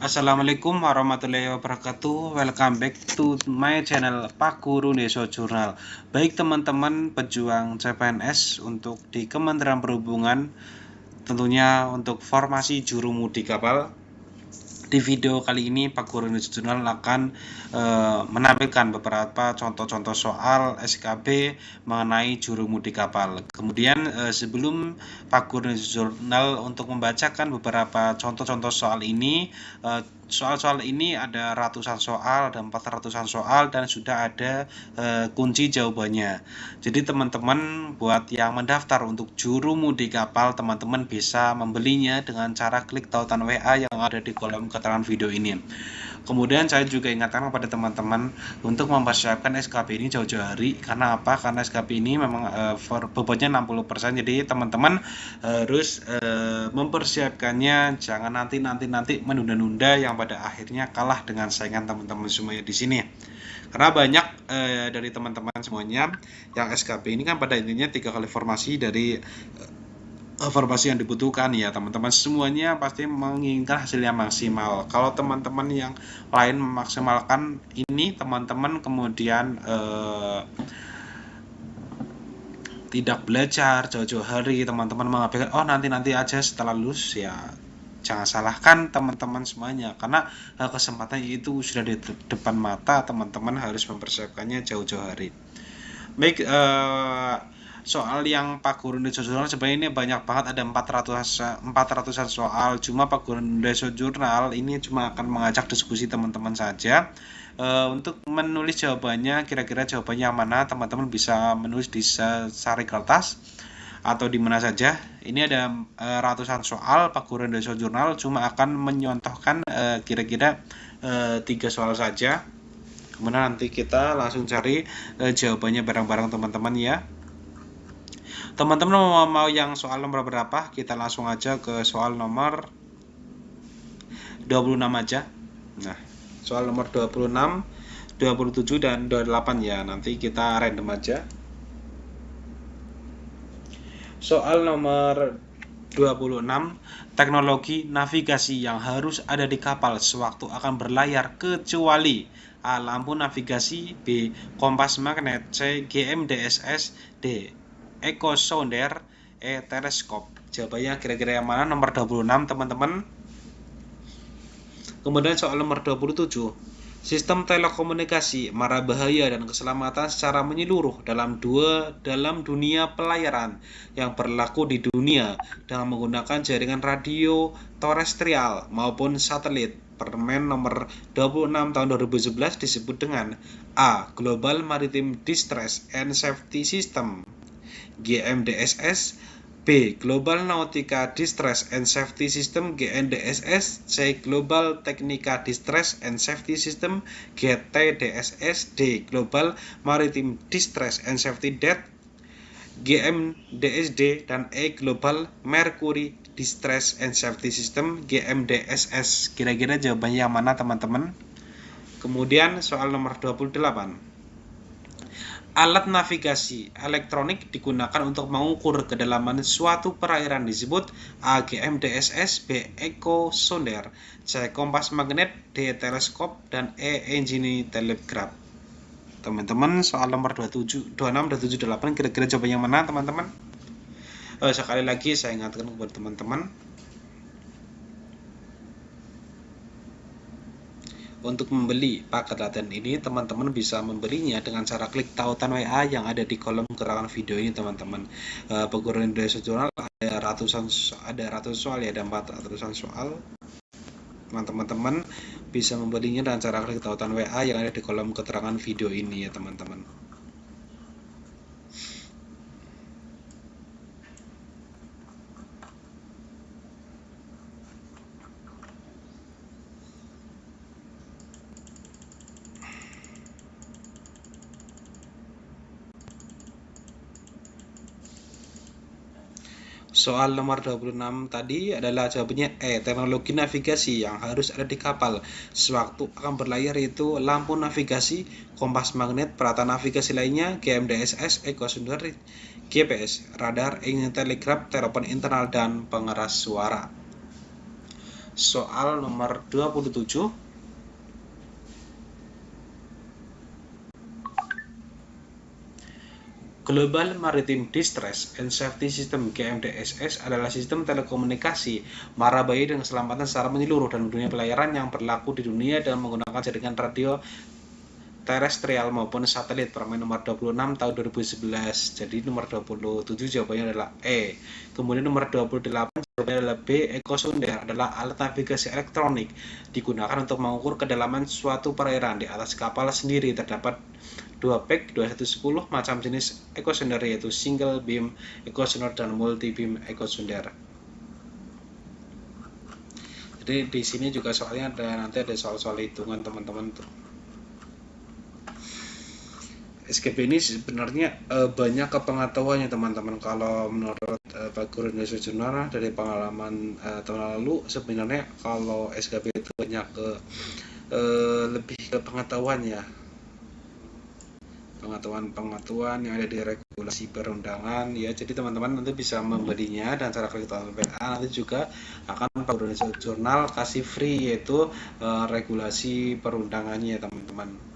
Assalamualaikum warahmatullahi wabarakatuh. Welcome back to my channel Pak Guru Neso Jurnal. Baik teman-teman pejuang CPNS untuk di Kementerian Perhubungan, tentunya untuk formasi jurumudi kapal. Di video kali ini Pak Guru Neso Jurnal akan menampilkan beberapa contoh-contoh soal SKB mengenai jurumudi kapal. Kemudian sebelum Pak Guru Neso Jurnal untuk membacakan beberapa contoh-contoh soal ini, soal-soal ini ada ratusan soal, ada 400-an soal, dan sudah ada kunci jawabannya. Jadi teman-teman buat yang mendaftar untuk jurumudi kapal, teman-teman bisa membelinya dengan cara klik tautan WA yang ada di kolom keterangan video ini. Kemudian saya juga ingatkan kepada teman-teman untuk mempersiapkan SKB ini jauh-jauh hari. Karena apa? Karena SKB ini memang bobotnya 60%. Jadi teman-teman harus mempersiapkannya, jangan nanti menunda-nunda yang pada akhirnya kalah dengan saingan teman-teman semuanya di sini. Karena banyak dari teman-teman semuanya yang SKB ini kan pada intinya 3 kali formasi dari formasi yang dibutuhkan ya teman-teman, semuanya pasti menginginkan hasil yang maksimal. Kalau teman-teman yang lain memaksimalkan ini, teman-teman kemudian tidak belajar jauh-jauh hari, teman-teman mengabaikan nanti aja setelah lulus, ya jangan salahkan teman-teman semuanya, karena kesempatan itu sudah di depan mata. Teman-teman harus mempersiapkannya jauh-jauh hari. Baik, soal yang Pak Guru Neso Jurnal sebenarnya ini banyak banget, ada 400-an soal. Cuma Pak Guru Neso Jurnal ini cuma akan mengajak diskusi teman-teman saja. Untuk menulis jawabannya, kira-kira jawabannya yang mana, teman-teman bisa menulis di secari kertas atau di mana saja. Ini ada ratusan soal. Pak Guru Neso Jurnal cuma akan menyontohkan kira-kira 3 soal saja. Kemudian nanti kita langsung cari jawabannya bareng-bareng teman-teman ya. Teman-teman mau yang soal nomor berapa? Kita langsung aja ke soal nomor 26 aja. Nah, soal nomor 26, 27 dan 28 ya. Nanti kita random aja. Soal nomor 26, teknologi navigasi yang harus ada di kapal sewaktu akan berlayar kecuali A. Lampu navigasi, B. Kompas magnet, C. GMDSS, D. Echo sounder, E. Teleskop. Jawabannya kira-kira yang mana? Nomor 26 teman-teman. Kemudian soal nomor 27, sistem telekomunikasi mara bahaya dan keselamatan secara menyeluruh dalam dunia pelayaran yang berlaku di dunia dengan menggunakan jaringan radio terestrial maupun satelit. Permen nomor 26 tahun 2011 disebut dengan A. Global Maritime Distress and Safety System, GMDSS, B. Global Nautica Distress and Safety System, GNDSS, C. Global Technica Distress and Safety System, GTDSS, D. Global Maritime Distress and Safety DAT, GMDSD, dan E. Global Mercury Distress and Safety System, GMDSS. Kira-kira jawabannya yang mana teman-teman? Kemudian soal nomor 28, alat navigasi elektronik digunakan untuk mengukur kedalaman suatu perairan disebut A. GMDSS, B. Echo sounder, C. kompas magnet, D. teleskop, dan E. engine telegraph. Teman-teman, soal nomor 27, 26, 27, 28 kira-kira jawabannya mana teman-teman? Sekali lagi saya ingatkan kepada teman-teman, untuk membeli paket latihan ini, teman-teman bisa membelinya dengan cara klik tautan WA yang ada di kolom keterangan video ini teman-teman. Pak Guru Neso Jurnal ada ratusan soal ya, ada 400-an soal. Teman-teman bisa membelinya dengan cara klik tautan WA yang ada di kolom keterangan video ini ya teman-teman. Soal nomor 26 tadi adalah jawabannya E. Teknologi navigasi yang harus ada di kapal sewaktu akan berlayar itu lampu navigasi, kompas magnet, peralatan navigasi lainnya, GMDSS, Echo sounder, GPS, radar, engine telegraf, telepon internal, dan pengeras suara. Soal nomor 27. Global Maritime Distress and Safety System (GMDSS) adalah sistem telekomunikasi marabahaya dengan keselamatan secara menyeluruh dan dunia pelayaran yang berlaku di dunia dengan menggunakan jaringan radio terestrial maupun satelit. Permen nomor 26 tahun 2011. Jadi nomor 27 jawabannya adalah E. Kemudian nomor 28 jawabannya adalah B. Ekosonder adalah alat navigasi elektronik digunakan untuk mengukur kedalaman suatu perairan. Di atas kapal sendiri terdapat 2 PEG 2110 macam jenis ekosonder, yaitu single beam ekosonder dan multi beam ekosonder. Jadi di sini juga soalnya nanti ada soal-soal hitungan teman-teman tuh. SKB ini sebenarnya banyak kepengetahuannya teman-teman. Kalau menurut Pak Guru Indonesia Jurnal dari pengalaman tahun lalu, sebenarnya kalau SKB itu banyak lebih ke pengetahuan ya, pengetahuan yang ada di regulasi perundangan ya. Jadi teman-teman nanti bisa membelinya dan cara klik download WA nanti juga akan Pak Guru Indonesia Jurnal kasih free, yaitu regulasi perundangannya teman-teman.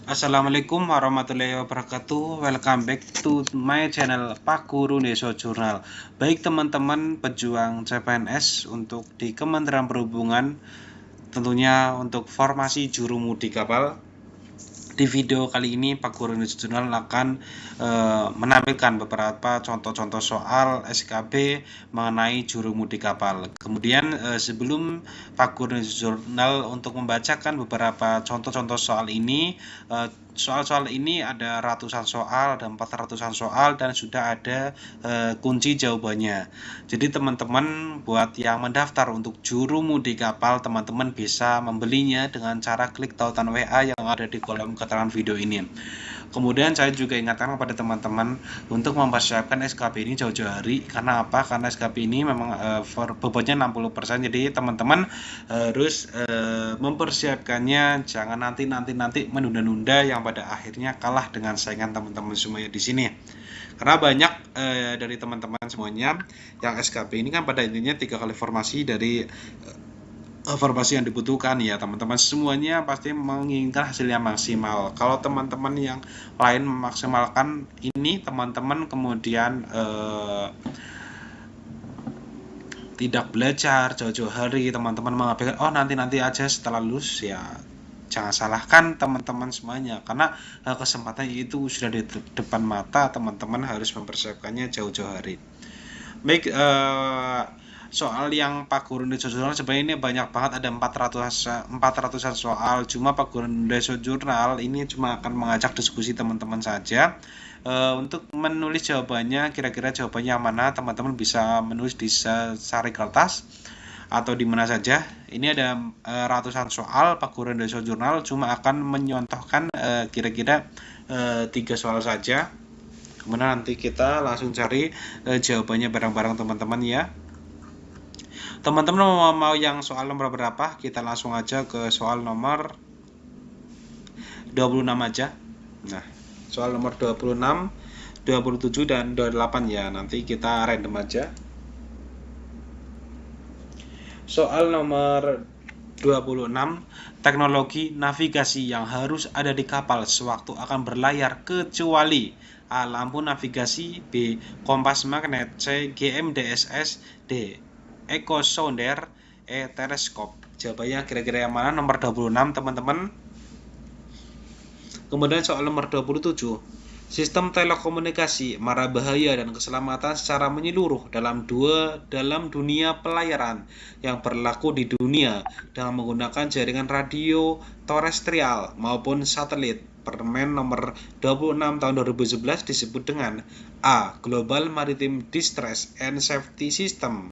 Assalamualaikum warahmatullahi wabarakatuh. Welcome back to my channel Pak Guru Indonesia Jurnal. Baik teman-teman pejuang CPNS untuk di Kementerian Perhubungan, tentunya untuk formasi jurumudi kapal. Di video kali ini Pak Guru Indonesia Jurnal akan menampilkan beberapa contoh-contoh soal SKB mengenai jurumudi kapal. Kemudian sebelum Pak Guru Indonesia Jurnal untuk membacakan beberapa contoh-contoh soal ini, soal-soal ini ada ratusan soal, ada 400-an soal, dan sudah ada kunci jawabannya. Jadi teman-teman buat yang mendaftar untuk jurumudi kapal, teman-teman bisa membelinya dengan cara klik tautan WA yang ada di kolom keterangan video ini. Kemudian saya juga ingatkan kepada teman-teman untuk mempersiapkan SKB ini jauh-jauh hari. Karena apa? Karena SKB ini memang bobotnya 60%, jadi teman-teman harus mempersiapkannya, jangan nanti menunda-nunda yang pada akhirnya kalah dengan saingan teman-teman semuanya di sini. Karena banyak dari teman-teman semuanya yang SKB ini kan pada intinya 3 kali formasi dari formasi yang dibutuhkan ya teman-teman, semuanya pasti menginginkan hasil yang maksimal. Kalau teman-teman yang lain memaksimalkan ini, teman-teman kemudian tidak belajar jauh-jauh hari, teman-teman mengabaikan nanti aja setelah lulus, ya jangan salahkan teman-teman semuanya, karena kesempatan itu sudah di depan mata. Teman-teman harus mempersiapkannya jauh-jauh hari. Baik, soal yang Pak Guru Indonesia Jurnal sebenarnya ini banyak banget, ada 400-an soal. Cuma Pak Guru Indonesia Jurnal ini cuma akan mengajak diskusi teman-teman saja. Untuk menulis jawabannya, kira-kira jawabannya yang mana, teman-teman bisa menulis di secari kertas atau di mana saja. Ini ada ratusan soal. Pak Guru Indonesia Jurnal cuma akan menyontohkan kira-kira 3 soal saja. Kemudian nanti kita langsung cari jawabannya bareng-bareng teman-teman ya. Teman-teman mau yang soal nomor berapa? Kita langsung aja ke soal nomor 26 aja. Nah, soal nomor 26, 27 dan 28 ya. Nanti kita random aja. Soal nomor 26. Teknologi navigasi yang harus ada di kapal sewaktu akan berlayar kecuali A. Lampu navigasi, B. Kompas magnet, C. GMDSS, D. Echo sounder, E. Teleskop. Jawabannya kira-kira yang mana? Nomor 26 teman-teman. Kemudian soal nomor 27. Sistem telekomunikasi mara bahaya dan keselamatan secara menyeluruh dalam dunia pelayaran yang berlaku di dunia dengan menggunakan jaringan radio terestrial maupun satelit. Permen nomor 26 tahun 2011 disebut dengan A. Global Maritime Distress and Safety System,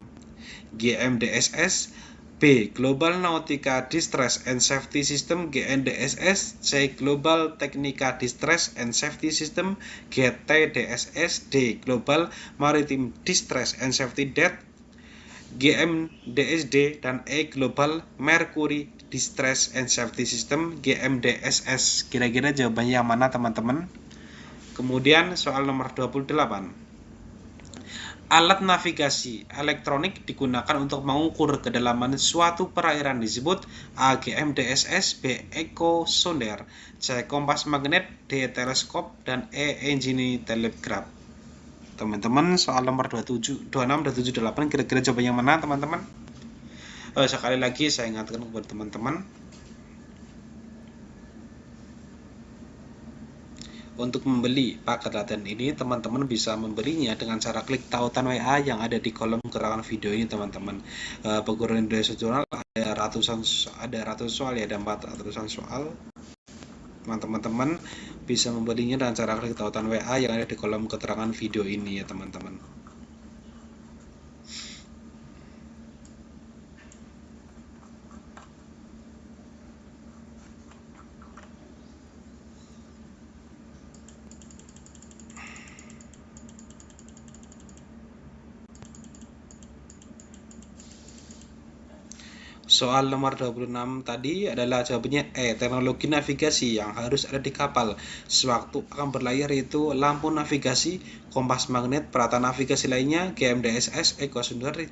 GMDSS, B. Global Nautica Distress and Safety System, GNDSS, C. Global Technica Distress and Safety System, GTDSS, D. Global Maritime Distress and Safety DAT, GMDSD, dan E. Global Mercury Distress and Safety System, GMDSS. Kira-kira jawabannya yang mana teman-teman? Kemudian soal nomor 28. Alat navigasi elektronik digunakan untuk mengukur kedalaman suatu perairan disebut A. GMDSS, B. Echo sounder, C. Kompas magnet, D. Teleskop, dan E. Engine telegraph. Teman-teman, soal nomor 27, 26 dan 78 kira-kira jawabannya mana teman-teman? Sekali lagi saya ingatkan kepada teman-teman, untuk membeli paket latihan ini, teman-teman bisa membelinya dengan cara klik tautan WA yang ada di kolom keterangan video ini, teman-teman. Perguruan Indonesia Jurnal ada ratusan soal ya, ada 400-an soal. Teman-teman bisa membelinya dengan cara klik tautan WA yang ada di kolom keterangan video ini ya, teman-teman. Soal nomor 26 tadi adalah jawabannya E. Teknologi navigasi yang harus ada di kapal sewaktu akan berlayar itu lampu navigasi, kompas magnet, peralatan navigasi lainnya, GMDSS, echo sounder,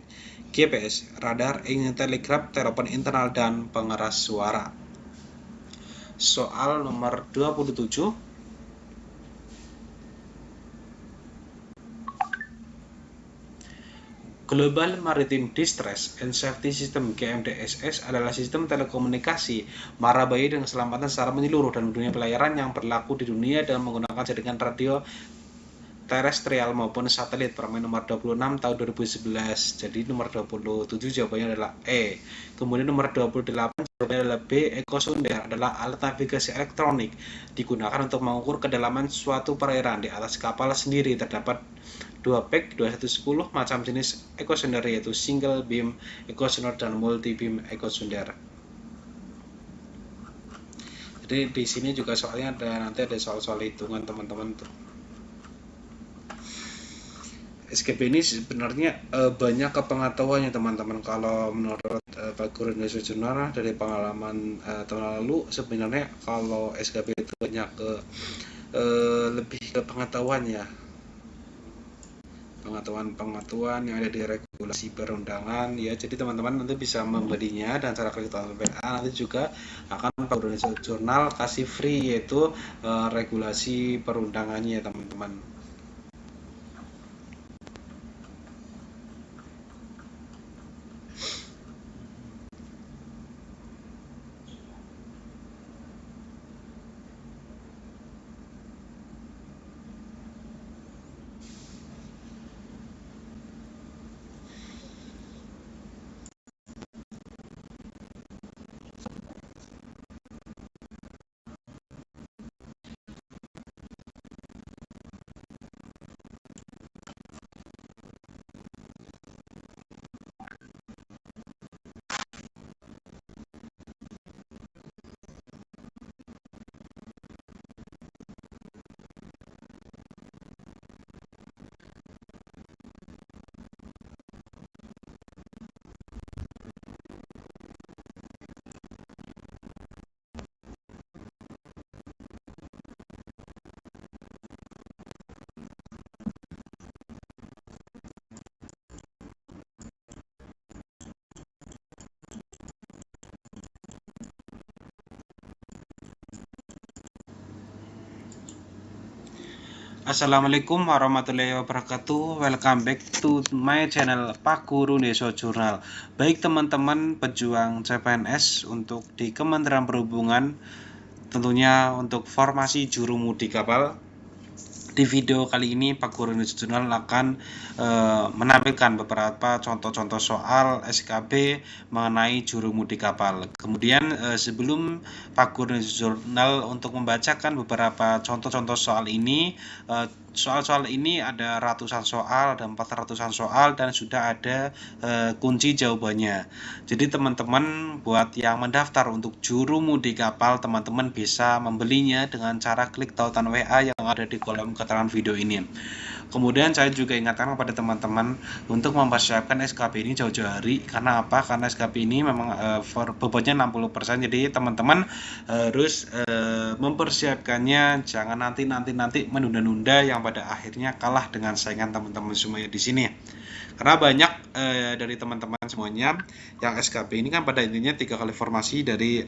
GPS, radar, engine telegraph, telepon internal, dan pengeras suara. Soal nomor 27. Global Maritime Distress and Safety System, GMDSS, adalah sistem telekomunikasi mara bahaya dan keselamatan secara menyeluruh dalam dunia pelayaran yang berlaku di dunia dan menggunakan jaringan radio terestrial maupun satelit. Permen nomor 26 tahun 2011. Jadi nomor 27 jawabannya adalah E. Kemudian nomor 28 jawabannya adalah B. Echo sounder adalah alat navigasi elektronik digunakan untuk mengukur kedalaman suatu perairan. Di atas kapal sendiri terdapat 2 PEG 2110 macam jenis echo sounder, yaitu single beam echo sounder dan multi beam echo sounder. Jadi di sini juga soalnya nanti ada soal-soal hitungan teman-teman tuh. SKB ini sebenarnya banyak kepengetahuannya teman-teman. Kalau menurut Perguruan Indonesia Jurnal dari pengalaman tahun lalu, sebenarnya kalau SKB itu banyak lebih ke pengetahuan ya, pengetahuan yang ada di regulasi perundangan ya. Jadi teman-teman nanti bisa membelinya dan cara klik tautan WA. Nanti juga akan Perguruan Indonesia Jurnal kasih free, yaitu regulasi perundangannya teman-teman. Assalamualaikum warahmatullahi wabarakatuh. Welcome back to my channel Pak Guru Indonesia Jurnal. Baik teman-teman pejuang CPNS untuk di Kementerian Perhubungan, tentunya untuk formasi jurumudi kapal. Di video kali ini Pak Guru Indonesia Jurnal akan menampilkan beberapa contoh-contoh soal SKB mengenai jurumudi kapal. Kemudian sebelum Pak Guru Indonesia Jurnal untuk membacakan beberapa contoh-contoh soal ini, soal-soal ini ada ratusan soal, ada 400-an soal, dan sudah ada kunci jawabannya. Jadi teman-teman buat yang mendaftar untuk jurumudi kapal, teman-teman bisa membelinya dengan cara klik tautan WA yang ada di kolom keterangan video ini. Kemudian saya juga ingatkan kepada teman-teman untuk mempersiapkan SKB ini jauh-jauh hari. Karena apa? Karena SKB ini memang bobotnya 60%, jadi teman-teman harus mempersiapkannya, jangan nanti menunda-nunda yang pada akhirnya kalah dengan saingan teman-teman semuanya di sini. Karena banyak dari teman-teman semuanya yang SKB ini kan pada intinya 3 kali formasi dari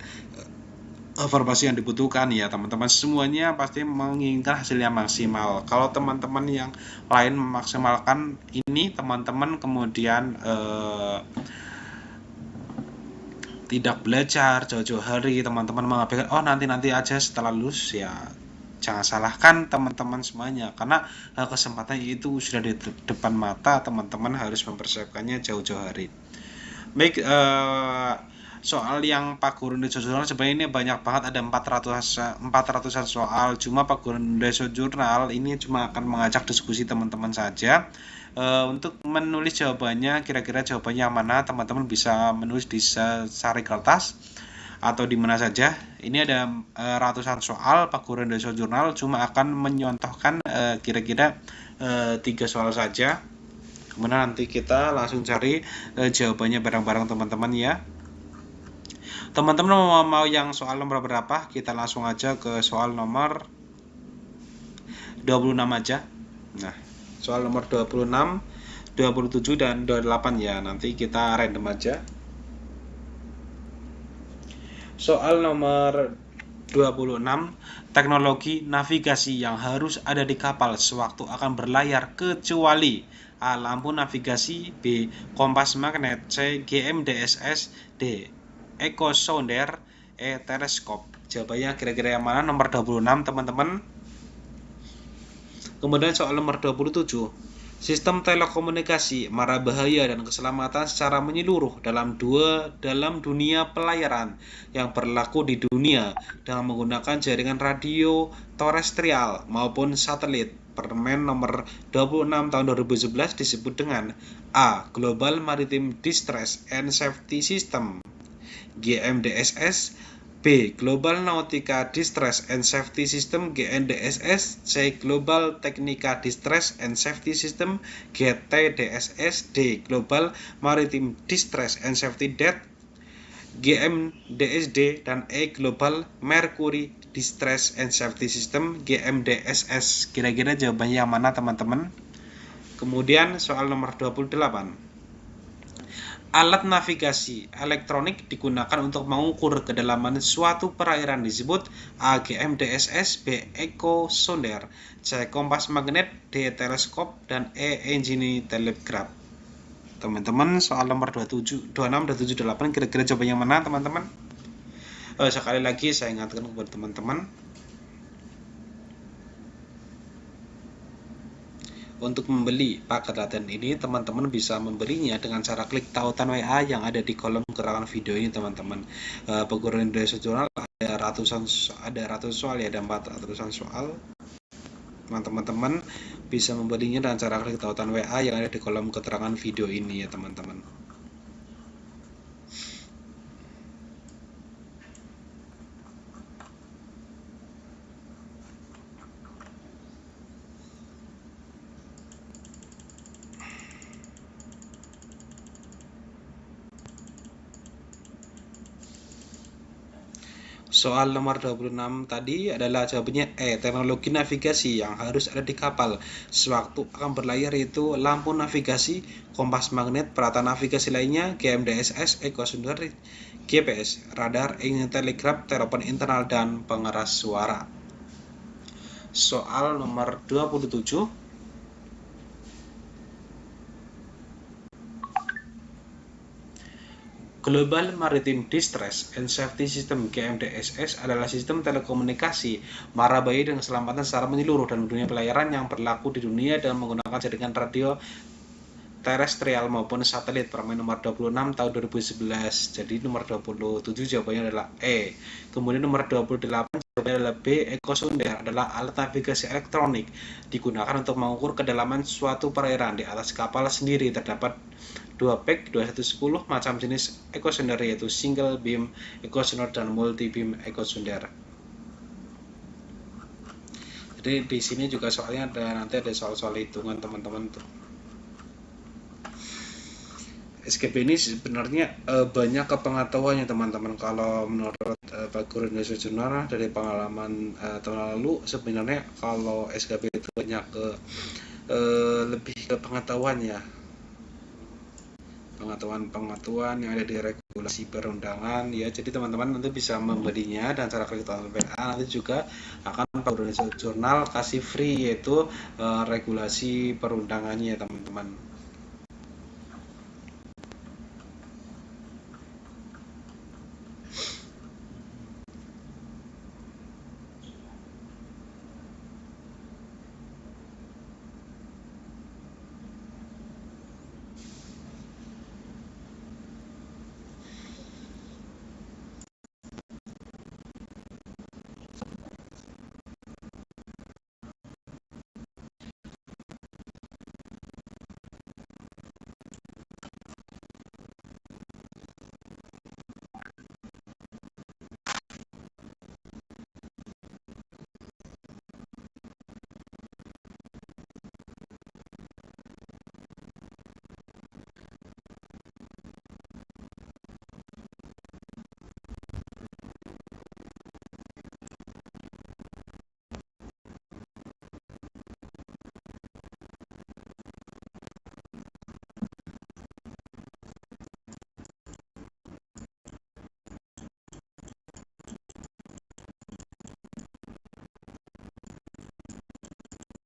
formasi yang dibutuhkan ya teman-teman, semuanya pasti menginginkan hasil yang maksimal. Kalau teman-teman yang lain memaksimalkan ini, teman-teman kemudian tidak belajar jauh-jauh hari, teman-teman mengabaikan nanti aja setelah lulus, ya jangan salahkan teman-teman semuanya, karena kesempatan itu sudah di depan mata, teman-teman harus mempersiapkannya jauh-jauh hari. Baik, soal yang Pak Guru Indonesia Jurnal sebenarnya ini banyak banget, ada 400-an soal. Cuma Pak Guru Indonesia Jurnal ini cuma akan mengajak diskusi teman-teman saja. Untuk menulis jawabannya, kira-kira jawabannya yang mana, teman-teman bisa menulis di secari kertas atau di mana saja. Ini ada ratusan soal. Pak Guru Indonesia Jurnal cuma akan menyontohkan kira-kira 3 soal saja. Kemudian nanti kita langsung cari jawabannya bareng-bareng teman-teman ya. Teman-teman mau yang soal nomor berapa? Kita langsung aja ke soal nomor 26 aja. Nah, soal nomor 26, 27 dan 28 ya. Nanti kita random aja. Soal nomor 26, teknologi navigasi yang harus ada di kapal sewaktu akan berlayar kecuali A. Lampu navigasi, B. Kompas magnet, C. GMDSS, D. Echo sounder, E. Teleskop. Jawabannya kira-kira yang mana? Nomor 26 teman-teman. Kemudian soal nomor 27, sistem telekomunikasi mara bahaya dan keselamatan secara menyeluruh dalam dunia pelayaran yang berlaku di dunia dengan menggunakan jaringan radio terestrial maupun satelit. Permen nomor 26 tahun 2011 disebut dengan A. Global Maritime Distress and Safety System, GMDSS, B. Global Nautica Distress and Safety System, GNDSS, C. Global Technica Distress and Safety System, GTDSS, D. Global Maritime Distress and Safety DAT, GMDSD, dan E. Global Mercury Distress and Safety System, GMDSS. Kira-kira jawabannya yang mana teman-teman? Kemudian soal nomor 28, alat navigasi elektronik digunakan untuk mengukur kedalaman suatu perairan disebut A. GMDSS, B. Echo sounder, C. Kompas magnet, D. Teleskop, dan E. Engine telegraph. Teman-teman, soal nomor 26, 27, 28 kira-kira jawabannya yang mana teman-teman? Sekali lagi saya ingatkan kepada teman-teman, untuk membeli paket latihan ini, teman-teman bisa membelinya dengan cara klik tautan WA yang ada di kolom keterangan video ini teman-teman. Pak Guru Indonesia Jurnal ada ratusan soal ya, ada 400-an soal. Teman-teman bisa membelinya dengan cara klik tautan WA yang ada di kolom keterangan video ini ya teman-teman. Soal nomor 26 tadi adalah jawabannya E. Teknologi navigasi yang harus ada di kapal sewaktu akan berlayar itu lampu navigasi, kompas magnet, peralatan navigasi lainnya, GMDSS, Echo sounder, GPS, radar, engine telegraph, telepon internal, dan pengeras suara. soal nomor 27. Global Maritime Distress and Safety System (GMDSS) adalah sistem telekomunikasi marabahaya dengan keselamatan secara menyeluruh dan dunia pelayaran yang berlaku di dunia dengan menggunakan jaringan radio terestrial maupun satelit. Permen nomor 26 tahun 2011. Jadi nomor 27 jawabannya adalah E. Kemudian nomor 28 jawabannya adalah B. Ekosonder adalah alat navigasi elektronik digunakan untuk mengukur kedalaman suatu perairan. Di atas kapal sendiri terdapat 2 PEG 2110 macam jenis ekosonder, yaitu single beam ekosonder dan multi beam ekosonder. Jadi di sini juga soalnya nanti ada soal-soal hitungan teman-teman tuh. SGP ini sebenarnya banyak kepengetahuannya teman-teman. Kalau menurut Pak Guru Indonesia Jurnal dari pengalaman tahun lalu, sebenarnya kalau SGP itu banyak lebih ke pengetahuannya, pengetahuan yang ada di regulasi perundangan ya. Jadi teman-teman nanti bisa membelinya, dan cara klik PA nanti juga akan Pak Guru Indonesia Jurnal kasih free, yaitu regulasi perundangannya teman-teman.